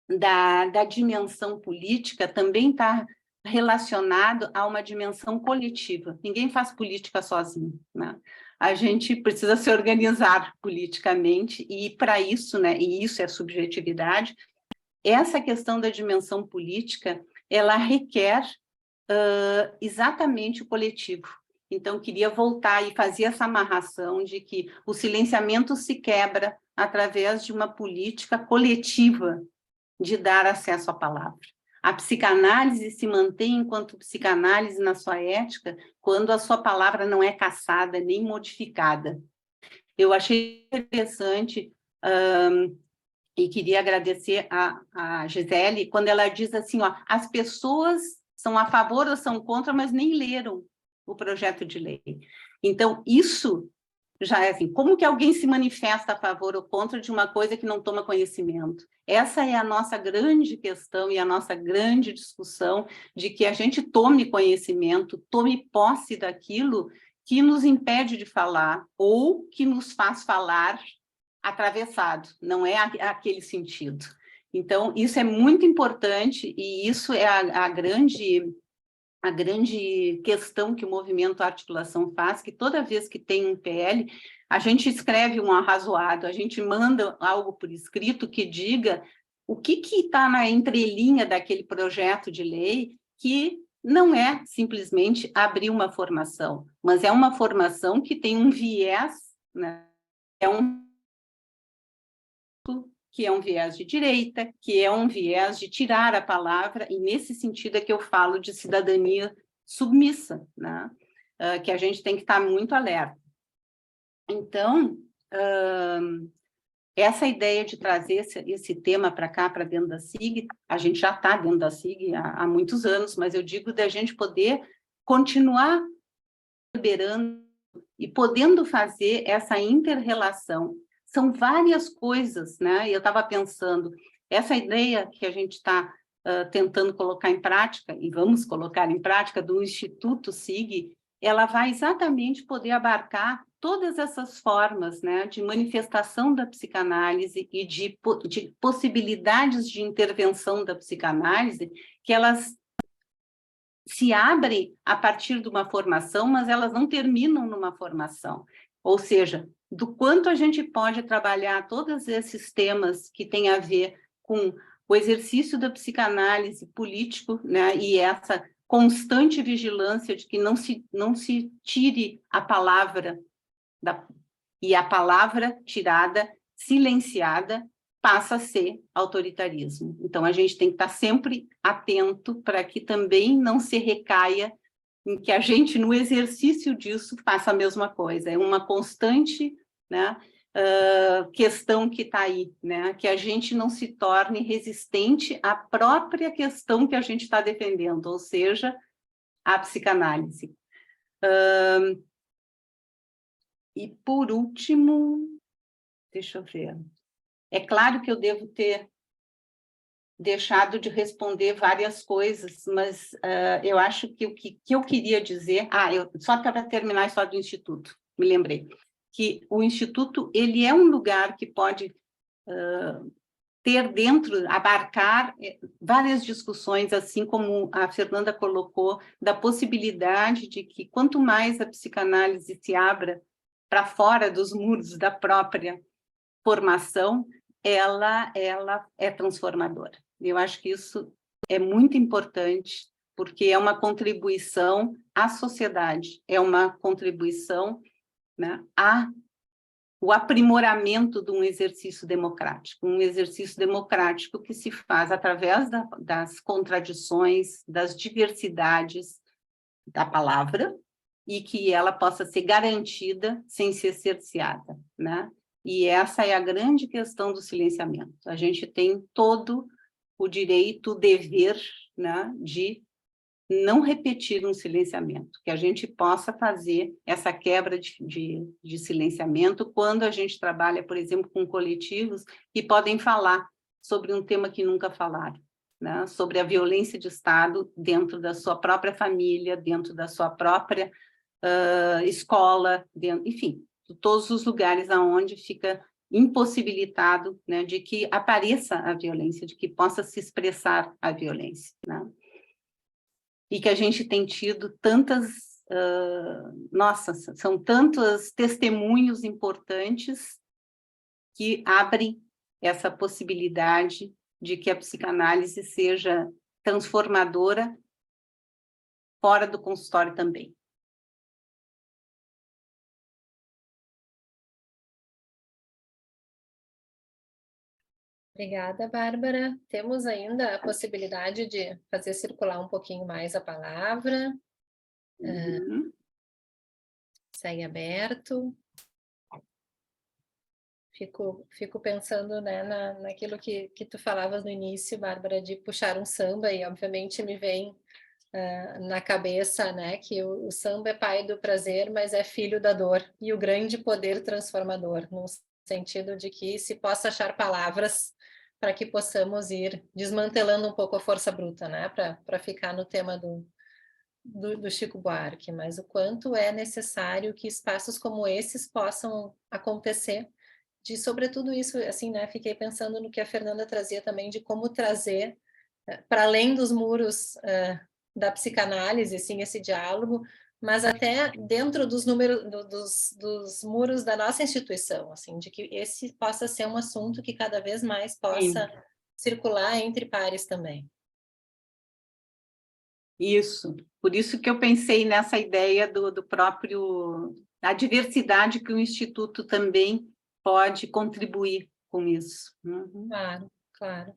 da dimensão política também está relacionado a uma dimensão coletiva. Ninguém faz política sozinho, né? A gente precisa se organizar politicamente e para isso, né, e isso é subjetividade, essa questão da dimensão política, ela requer exatamente o coletivo. Então, queria voltar e fazer essa amarração de que o silenciamento se quebra através de uma política coletiva de dar acesso à palavra. A psicanálise se mantém enquanto psicanálise na sua ética quando a sua palavra não é caçada nem modificada. Eu achei interessante e queria agradecer a Gisele quando ela diz assim, ó, as pessoas são a favor ou são contra, mas nem leram o projeto de lei. Então, isso já é assim, como que alguém se manifesta a favor ou contra de uma coisa que não toma conhecimento? Essa é a nossa grande questão e a nossa grande discussão de que a gente tome conhecimento, tome posse daquilo que nos impede de falar ou que nos faz falar atravessado, não é aquele sentido. Então, isso é muito importante e isso é a grande questão que o movimento Articulação faz, que toda vez que tem um PL, a gente escreve um arrazoado, a gente manda algo por escrito que diga o que está na entrelinha daquele projeto de lei, que não é simplesmente abrir uma formação, mas é uma formação que tem um viés, né? Que é um viés de direita, que é um viés de tirar a palavra, e nesse sentido é que eu falo de cidadania submissa, né? Que a gente tem que estar muito alerta. Então, essa ideia de trazer esse tema para cá, para dentro da SIG, a gente já está dentro da SIG há muitos anos, mas eu digo da gente poder continuar liberando e podendo fazer essa inter-relação. São várias coisas, né? E eu estava pensando, essa ideia que a gente está tentando colocar em prática, e vamos colocar em prática, do Instituto SIG, ela vai exatamente poder abarcar todas essas formas, né, de manifestação da psicanálise e de possibilidades de intervenção da psicanálise, que elas se abrem a partir de uma formação, mas elas não terminam numa formação. Ou seja, do quanto a gente pode trabalhar todos esses temas que têm a ver com o exercício da psicanálise político, né, e essa constante vigilância de que não se tire a palavra, e a palavra tirada, silenciada, passa a ser autoritarismo. Então, a gente tem que estar sempre atento para que também não se recaia em que a gente, no exercício disso, faça a mesma coisa. É uma constante, né, questão que está aí, né, que a gente não se torne resistente à própria questão que a gente está defendendo, ou seja, a psicanálise. E, por último, deixa eu ver. É claro que eu devo ter deixado de responder várias coisas, mas eu acho que o que eu queria dizer... só para terminar a história do Instituto, me lembrei, que o Instituto ele é um lugar que pode ter dentro, abarcar várias discussões, assim como a Fernanda colocou, da possibilidade de que quanto mais a psicanálise se abra para fora dos muros da própria formação, ela é transformadora. Eu acho que isso é muito importante, porque é uma contribuição à sociedade, é uma contribuição, né, o aprimoramento de um exercício democrático que se faz através das contradições, das diversidades da palavra, e que ela possa ser garantida sem ser cerceada, né? E essa é a grande questão do silenciamento. A gente tem todo o direito, o dever, né, de não repetir um silenciamento, que a gente possa fazer essa quebra de silenciamento quando a gente trabalha, por exemplo, com coletivos que podem falar sobre um tema que nunca falaram, né? Sobre a violência de Estado dentro da sua própria família, dentro da sua própria escola, enfim, de todos os lugares aonde fica impossibilitado, né, de que apareça a violência, de que possa se expressar a violência, né? E que a gente tem tido tantas, nossa, são tantos testemunhos importantes que abrem essa possibilidade de que a psicanálise seja transformadora fora do consultório também. Obrigada, Bárbara. Temos ainda a possibilidade de fazer circular um pouquinho mais a palavra. Segue aberto. Fico pensando, né, naquilo que tu falavas no início, Bárbara, de puxar um samba, e obviamente me vem na cabeça, né, que o samba é pai do prazer, mas é filho da dor, e o grande poder transformador, no sentido de que se possa achar palavras para que possamos ir desmantelando um pouco a força bruta, né, para ficar no tema do Chico Buarque, mas o quanto é necessário que espaços como esses possam acontecer sobretudo isso, assim, né, fiquei pensando no que a Fernanda trazia também, de como trazer, para além dos muros da psicanálise, assim, esse diálogo, mas até dentro dos números, dos muros da nossa instituição, assim, de que esse possa ser um assunto que cada vez mais possa circular entre pares também. Isso, por isso que eu pensei nessa ideia do próprio, a diversidade que o Instituto também pode contribuir com isso. Uhum. Claro, claro.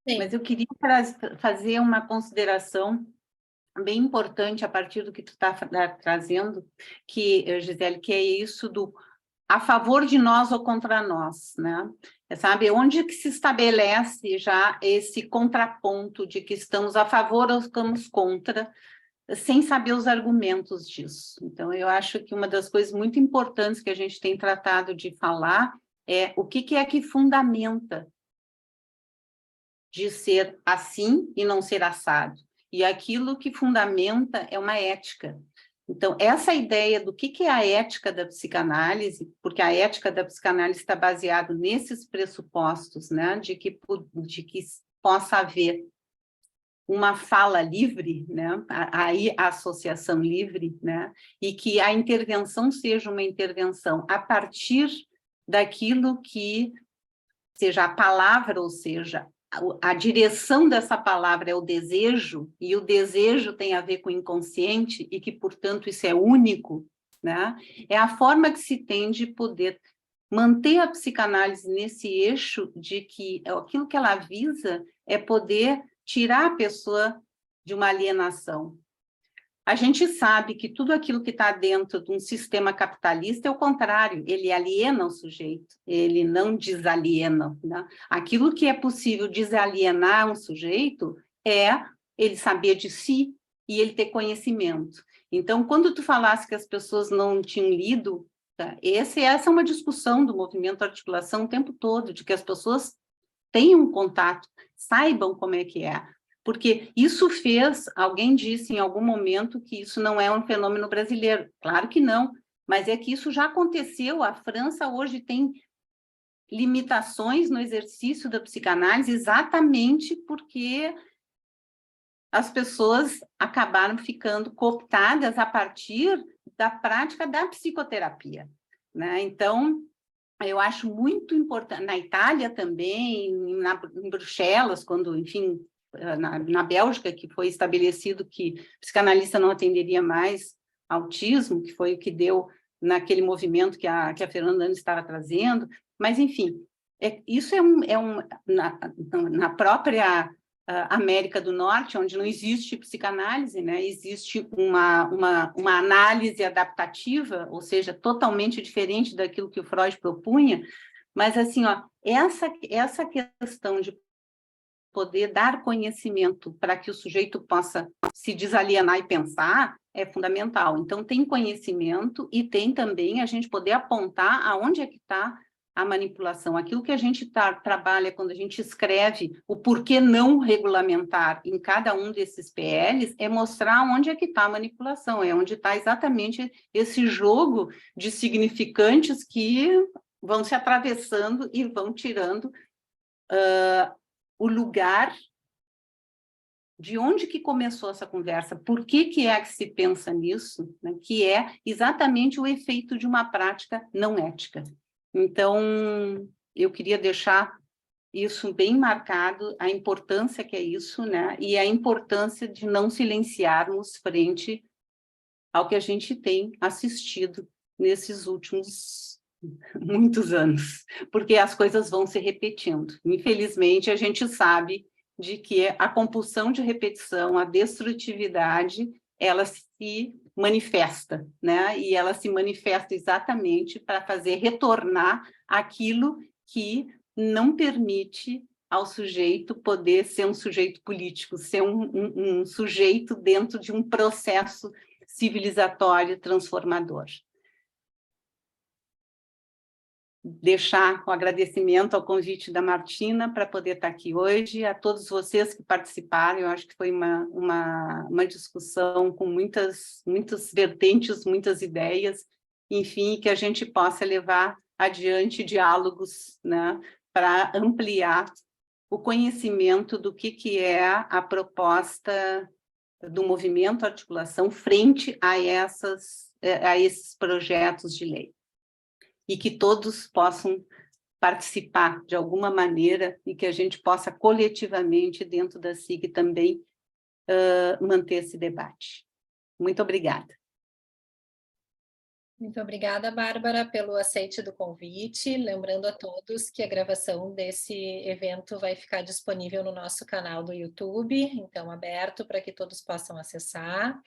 Mas eu queria fazer uma consideração bem importante a partir do que tu está trazendo, que, Gisele, que é isso do a favor de nós ou contra nós, né? Sabe, onde que se estabelece já esse contraponto de que estamos a favor ou estamos contra, sem saber os argumentos disso. Então, eu acho que uma das coisas muito importantes que a gente tem tratado de falar é o que é que fundamenta de ser assim e não ser assado. E aquilo que fundamenta é uma ética. Então, essa ideia do que é a ética da psicanálise, porque a ética da psicanálise está baseada nesses pressupostos, né, de que possa haver uma fala livre, né, aí a associação livre, né, e que a intervenção seja uma intervenção a partir daquilo que seja a palavra, ou seja, a direção dessa palavra é o desejo, e o desejo tem a ver com o inconsciente, e que, portanto, isso é único, né? É a forma que se tem de poder manter a psicanálise nesse eixo de que aquilo que ela visa é poder tirar a pessoa de uma alienação. A gente sabe que tudo aquilo que está dentro de um sistema capitalista é o contrário, ele aliena o sujeito, ele não desaliena, né? Aquilo que é possível desalienar um sujeito é ele saber de si e ele ter conhecimento. Então, quando tu falasse que as pessoas não tinham lido, tá? Essa é uma discussão do movimento articulação o tempo todo, de que as pessoas tenham um contato, saibam como é que é. Porque isso fez, alguém disse em algum momento que isso não é um fenômeno brasileiro. Claro que não, mas é que isso já aconteceu. A França hoje tem limitações no exercício da psicanálise exatamente porque as pessoas acabaram ficando cooptadas a partir da prática da psicoterapia, né? Então, eu acho muito importante, na Itália também, em Bruxelas, quando, enfim, na Bélgica, que foi estabelecido que psicanalista não atenderia mais autismo, que foi o que deu naquele movimento que a Fernanda estava trazendo, mas, enfim, isso na própria América do Norte, onde não existe psicanálise, né? Existe uma análise adaptativa, ou seja, totalmente diferente daquilo que o Freud propunha, mas, assim, ó, essa questão de poder dar conhecimento para que o sujeito possa se desalienar e pensar é fundamental. Então, tem conhecimento e tem também a gente poder apontar aonde é que está a manipulação. Aquilo que a gente trabalha quando a gente escreve o porquê não regulamentar em cada um desses PLs é mostrar onde é que está a manipulação, é onde está exatamente esse jogo de significantes que vão se atravessando e vão tirando o lugar de onde que começou essa conversa, por que é que se pensa nisso, né? Que é exatamente o efeito de uma prática não ética. Então, eu queria deixar isso bem marcado, a importância que é isso, né? E a importância de não silenciarmos frente ao que a gente tem assistido nesses últimos muitos anos, porque as coisas vão se repetindo. Infelizmente, a gente sabe de que a compulsão de repetição, a destrutividade, ela se manifesta, né? E ela se manifesta exatamente para fazer retornar aquilo que não permite ao sujeito poder ser um sujeito político, ser um sujeito dentro de um processo civilizatório transformador. Deixar o agradecimento ao convite da Martina para poder estar aqui hoje, a todos vocês que participaram. Eu acho que foi uma discussão com muitas vertentes, muitas ideias, enfim, que a gente possa levar adiante diálogos, né, para ampliar o conhecimento do que é a proposta do movimento articulação frente a esses projetos de lei. E que todos possam participar de alguma maneira e que a gente possa coletivamente, dentro da SIG também, manter esse debate. Muito obrigada. Muito obrigada, Bárbara, pelo aceite do convite. Lembrando a todos que a gravação desse evento vai ficar disponível no nosso canal do YouTube, então aberto para que todos possam acessar.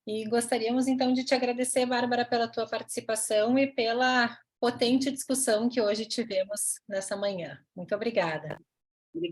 E gostaríamos, então, de te agradecer, Bárbara, pela tua participação e pela potente discussão que hoje tivemos nessa manhã. Muito obrigada.